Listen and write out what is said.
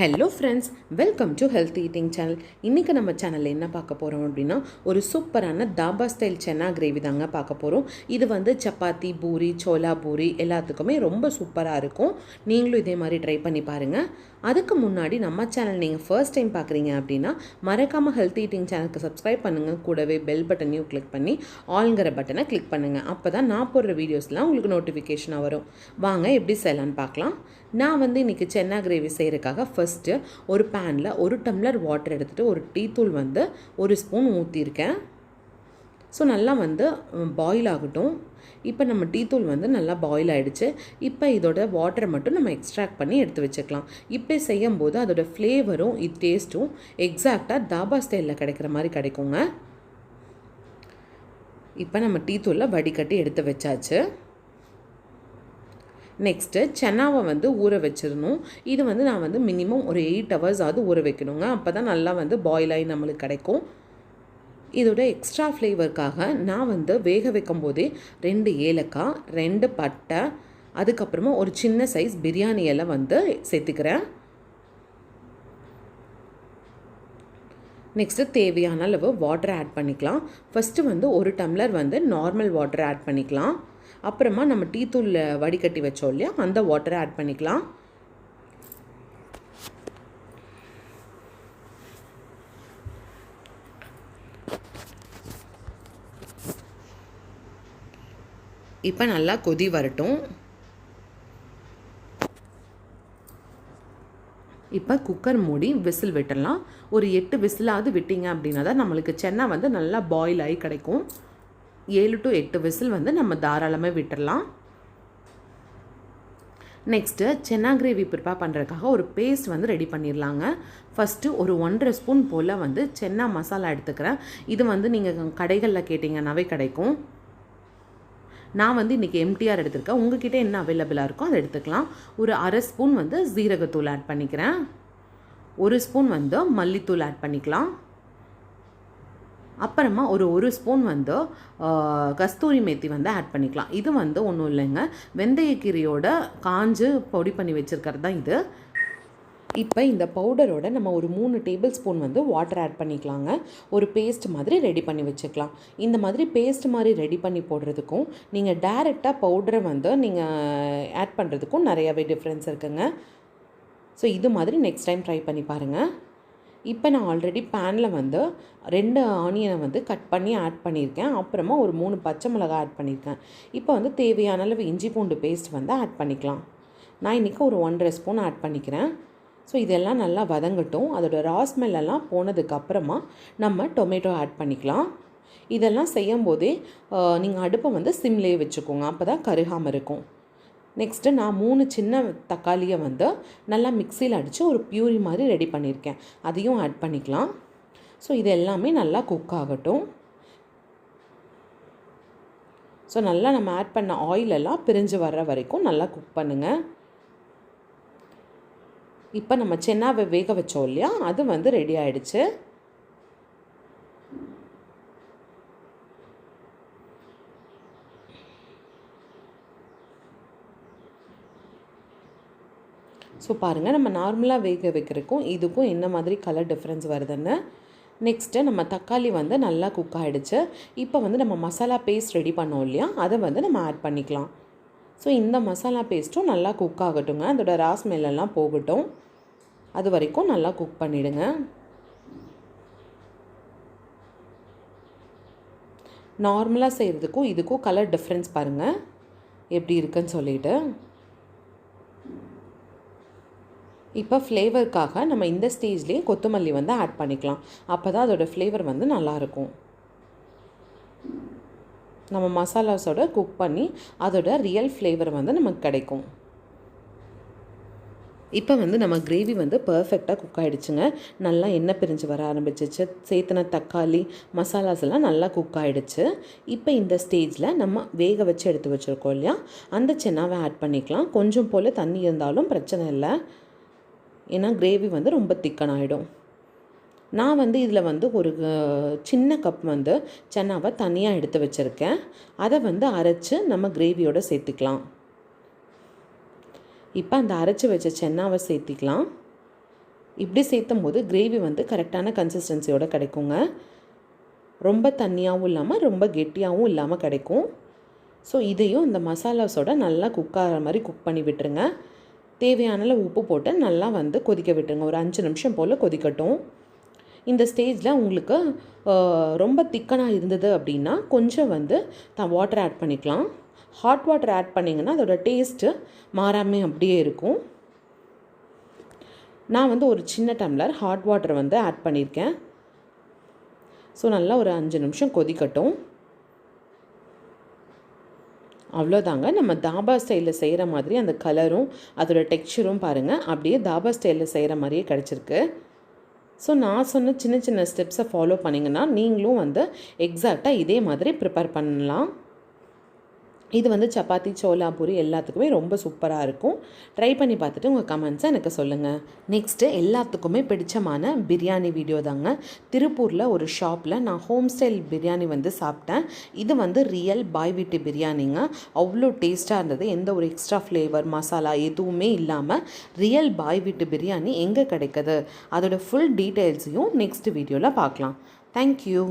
Hello friends, welcome to health eating channel. இன்றைக்கி நம்ம சேனலில் என்ன பார்க்க போகிறோம் அப்படின்னா, ஒரு சூப்பரான தாபா ஸ்டைல் சென்னா கிரேவி தாங்க பார்க்க போகிறோம். இது சப்பாத்தி, பூரி, சோலா பூரி எல்லாத்துக்குமே ரொம்ப சூப்பராக இருக்கும். நீங்களும் இதே மாதிரி ட்ரை பண்ணி பாருங்கள். அதுக்கு முன்னாடி நம்ம சேனல் நீங்கள் ஃபர்ஸ்ட் டைம் பார்க்குறீங்க அப்படின்னா மறக்காமல் ஹெல்த் ஈட்டிங் சேனலுக்கு சப்ஸ்கிரைப் பண்ணுங்கள். கூடவே பெல் பட்டனையும் கிளிக் பண்ணி ஆல்ங்கிற பட்டனை கிளிக் பண்ணுங்கள். அப்போ தான் நான் போடுற வீடியோஸ்லாம் உங்களுக்கு நோட்டிஃபிகேஷனாக வரும். வாங்க எப்படி செய்யலான்னு பார்க்கலாம். நான் இன்றைக்கி சென்னா கிரேவி செய்கிறதுக்காக ஃபஸ்ட்டு ஒரு பேனில் 1 டம்ளர் வாட்டர் எடுத்துகிட்டு ஒரு டீத்தூள் 1 ஸ்பூன் ஊற்றிருக்கேன். ஸோ நல்லா பாயில் ஆகட்டும். இப்போ நம்ம டீத்தூள் நல்லா பாயில் ஆகிடுச்சு. இப்போ இதோட வாட்டரை மட்டும் நம்ம எக்ஸ்ட்ராக்ட் பண்ணி எடுத்து வச்சுக்கலாம். இப்படி செய்யும்போது அதோட ஃப்ளேவரும் டேஸ்ட்டும் எக்ஸாக்டாக தாபா ஸ்டைலில் கிடைக்கிற மாதிரி கிடைக்குங்க. இப்போ நம்ம டீத்தூளில் வடிகட்டி எடுத்து வச்சாச்சு. நெக்ஸ்ட்டு சென்னாவை ஊற வச்சிடணும். இது நான் மினிமம் ஒரு 8 ஹவர்ஸாவது ஊற வைக்கணுங்க. அப்போ தான் நல்லா பாயில் ஆகி நம்மளுக்கு கிடைக்கும். இதோட எக்ஸ்ட்ரா ஃப்ளேவருக்காக நான் வேக வைக்கும் போதே 2 ஏலக்காய், 2 பட்டை, அதுக்கப்புறமா ஒரு சின்ன சைஸ் பிரியாணி இலை சேர்த்துக்கிறேன். நெக்ஸ்ட்டு தேவையான அளவு வாட்டர் ஆட் பண்ணிக்கலாம். First 1 tumbler normal water add பண்ணிக்கலாம். அப்புறமா நம்ம டீத்தூளில் வடிகட்டி வச்சோம் இல்லையா, அந்த வாட்டரை ஆட் பண்ணிக்கலாம். இப்போ நல்லா கொதி வரட்டும். இப்போ குக்கர் மூடி விசில் விட்டுடலாம். ஒரு 8 விசிலாவது விட்டிங்க அப்படின்னா தான் நம்மளுக்கு சென்னா நல்லா பாயில் ஆகி கிடைக்கும். 7 to 8 விசில் நம்ம தாராளமாக விட்டுடலாம். நெக்ஸ்ட்டு சென்னா கிரேவி ப்ரிப்பேர் பண்ணுறதுக்காக ஒரு பேஸ்ட் ரெடி பண்ணிடலாங்க. ஃபஸ்ட்டு ஒரு 1.5 ஸ்பூன் போல் சென்னா மசாலா எடுத்துக்கிறேன். இது நீங்கள் கடைகளில் கேட்டிங்கன்னாவே கிடைக்கும். நான் இன்றைக்கி எம்டிஆர் எடுத்துருக்கேன். உங்ககிட்ட என்ன அவைலபிளாக இருக்கோ அதை எடுத்துக்கலாம். ஒரு 1/2 ஸ்பூன் ஜீரகத்தூள் ஆட் பண்ணிக்கிறேன். 1 ஸ்பூன் மல்லித்தூள் ஆட் பண்ணிக்கலாம். அப்புறமா ஒரு ஸ்பூன் கஸ்தூரி மேத்தி ஆட் பண்ணிக்கலாம். இது ஒன்றும் இல்லைங்க, வெந்தயக்கீரையோட காஞ்சு பொடி பண்ணி வச்சுருக்கிறது தான் இது. இப்போ இந்த பவுடரோட நம்ம ஒரு 3 டேபிள் ஸ்பூன் வாட்டர் ஆட் பண்ணிக்கலாங்க. ஒரு பேஸ்ட் மாதிரி ரெடி பண்ணி வச்சுக்கலாம். இந்த மாதிரி பேஸ்ட் மாதிரி ரெடி பண்ணி போடுறதுக்கும் நீங்கள் டைரெக்டாக பவுடரை நீங்கள் ஆட் பண்ணுறதுக்கும் நிறையாவே டிஃப்ரென்ஸ் இருக்குங்க. ஸோ இது மாதிரி நெக்ஸ்ட் டைம் ட்ரை பண்ணி பாருங்கள். இப்போ நான் ஆல்ரெடி பேனில் 2 ஆனியனை கட் பண்ணி ஆட் பண்ணியிருக்கேன். அப்புறமா ஒரு 3 பச்சை மிளகாய் ஆட் பண்ணியிருக்கேன். இப்போ தேவையான அளவு இஞ்சி பூண்டு பேஸ்ட் ஆட் பண்ணிக்கலாம். நான் இன்றைக்கி ஒரு 1.5 ஸ்பூன் ஆட் பண்ணிக்கிறேன். ஸோ இதெல்லாம் நல்லா வதங்கட்டும். அதோட ரா ஸ்மெல்லாம் போனதுக்கப்புறமா நம்ம டொமேட்டோ ஆட் பண்ணிக்கலாம். இதெல்லாம் செய்யும் போதே நீங்கள் அடுப்பை சிம்லேயே வச்சுக்கோங்க. அப்போ தான் கருகாமல் இருக்கும். நெக்ஸ்ட்டு நான் 3 சின்ன தக்காளியை நல்லா மிக்சியில் அடித்து ஒரு பியூரி மாதிரி ரெடி பண்ணியிருக்கேன். அதையும் ஆட் பண்ணிக்கலாம். ஸோ இது எல்லாமே நல்லா குக் ஆகட்டும். ஸோ நல்லா நம்ம ஆட் பண்ண ஆயிலெல்லாம் பிரிஞ்சு வர்ற வரைக்கும் நல்லா குக் பண்ணுங்கள். இப்போ நம்ம சென்னாவை வேக வச்சோம் இல்லையா, அது ரெடி ஆகிடுச்சு. ஸோ பாருங்கள், நம்ம நார்மலாக வேக வைக்கிறதுக்கும் இதுக்கும் என்ன மாதிரி கலர் டிஃப்ரென்ஸ் வருதுன்னு. நெக்ஸ்ட்டு நம்ம தக்காளி நல்லா குக் ஆகிடுச்சு. இப்போ நம்ம மசாலா பேஸ்ட் ரெடி பண்ணோம் இல்லையா, அதை நம்ம ஆட் பண்ணிக்கலாம். ஸோ இந்த மசாலா பேஸ்ட்டும் நல்லா குக் ஆகட்டுங்க. அதோட ரா ஸ்மெல்லாம் போகட்டும். அது வரைக்கும் நல்லா குக் பண்ணிவிடுங்க. நார்மலாக செய்கிறதுக்கும் இதுக்கும் கலர் டிஃப்ரென்ஸ் பாருங்கள் எப்படி இருக்குன்னு சொல்லிட்டு. இப்போ ஃப்ளேவருக்காக நம்ம இந்த ஸ்டேஜ்லேயே கொத்தமல்லி ஆட் பண்ணிக்கலாம். அப்போ தான் அதோடய ஃப்ளேவர் நல்லாயிருக்கும். நம்ம மசாலாஸோட குக் பண்ணி அதோட ரியல் ஃப்ளேவர் நமக்கு கிடைக்கும். இப்போ நம்ம கிரேவி பர்ஃபெக்டாக குக் ஆகிடுச்சுங்க. நல்லா எண்ணெய் பிரிஞ்சு வர ஆரம்பிச்சிச்சு. சேர்த்துன தக்காளி மசாலாஸ் எல்லாம் நல்லா குக் ஆகிடுச்சு. இப்போ இந்த ஸ்டேஜில் நம்ம வேக வச்சு எடுத்து வச்சுருக்கோம் இல்லையா, அந்த சென்னாவை ஆட் பண்ணிக்கலாம். கொஞ்சம் போல் தண்ணி இருந்தாலும் பிரச்சனை இல்லை, ஏன்னா கிரேவி ரொம்ப திக்கனாகிடும். நான் இதில் ஒரு சின்ன கப் சென்னாவை தனியாக எடுத்து வச்சுருக்கேன். அதை அரைச்சி நம்ம கிரேவியோடு சேர்த்துக்கலாம். இப்போ அந்த அரைச்சி வச்ச சென்னாவை சேர்த்திக்கலாம். இப்படி சேர்த்தும் போது கிரேவி வந்து கரெக்டான கன்சிஸ்டன்சியோடு கிடைக்குங்க. ரொம்ப தண்ணியாகவும் இல்லாமல் ரொம்ப கெட்டியாகவும் இல்லாமல் கிடைக்கும். ஸோ இதையும் இந்த மசாலாஸோட நல்லா குக் ஆகிற மாதிரி குக் பண்ணி விட்டுருங்க. தேவையான அளவு உப்பு போட்டு நல்லா வந்து கொதிக்க விட்டுருங்க. ஒரு 5 நிமிஷம் போல் கொதிக்கட்டும். இந்த ஸ்டேஜில் உங்களுக்கு ரொம்ப திக்கனாக இருந்தது அப்படின்னா கொஞ்சம் வந்து வாட்டர் ஆட் பண்ணிக்கலாம். ஹாட் வாட்டர் ஆட் பண்ணிங்கன்னா அதோட டேஸ்ட்டு மாறாமல் அப்படியே இருக்கும். நான் வந்து ஒரு சின்ன டம்ளர் ஹாட் வாட்டர் வந்து ஆட் பண்ணியிருக்கேன். ஸோ நல்லா ஒரு 5 நிமிஷம் கொதிக்கட்டும். அவ்வளோதாங்க. நம்ம தாபா ஸ்டைலில் செய்கிற மாதிரி அந்த கலரும் அதோட டெக்ஸ்சரும் பாருங்கள், அப்படியே தாபா ஸ்டைலில் செய்கிற மாதிரியே கிடச்சிருக்கு. ஸோ நான் சொன்ன சின்ன சின்ன ஸ்டெப்ஸை ஃபாலோ பண்ணிங்கன்னா நீங்களும் வந்து எக்ஸாக்டாக இதே மாதிரி ப்ரிப்பேர் பண்ணலாம். இது வந்து சப்பாத்தி, சோலா, பூரி எல்லாத்துக்குமே ரொம்ப சூப்பராக இருக்கும். ட்ரை பண்ணி பார்த்துட்டு உங்கள் கமெண்ட்ஸை எனக்கு சொல்லுங்கள். நெக்ஸ்ட்டு எல்லாத்துக்குமே பிடிச்சமான பிரியாணி வீடியோ தாங்க. திருப்பூரில் ஒரு ஷாப்பில் நான் ஹோம் ஸ்டைல் பிரியாணி வந்து சாப்பிட்டேன். இது வந்து ரியல் பாய் வீட்டு பிரியாணிங்க. அவ்வளோ டேஸ்ட்டாக இருந்தது. எந்த ஒரு எக்ஸ்ட்ரா ஃப்ளேவர் மசாலா எதுவுமே இல்லாமல் ரியல் பாய் வீட்டு பிரியாணி எங்கே கிடைக்குது அதோட ஃபுல் டீட்டெயில்ஸையும் நெக்ஸ்ட் வீடியோவில் பார்க்கலாம். தேங்க்யூ.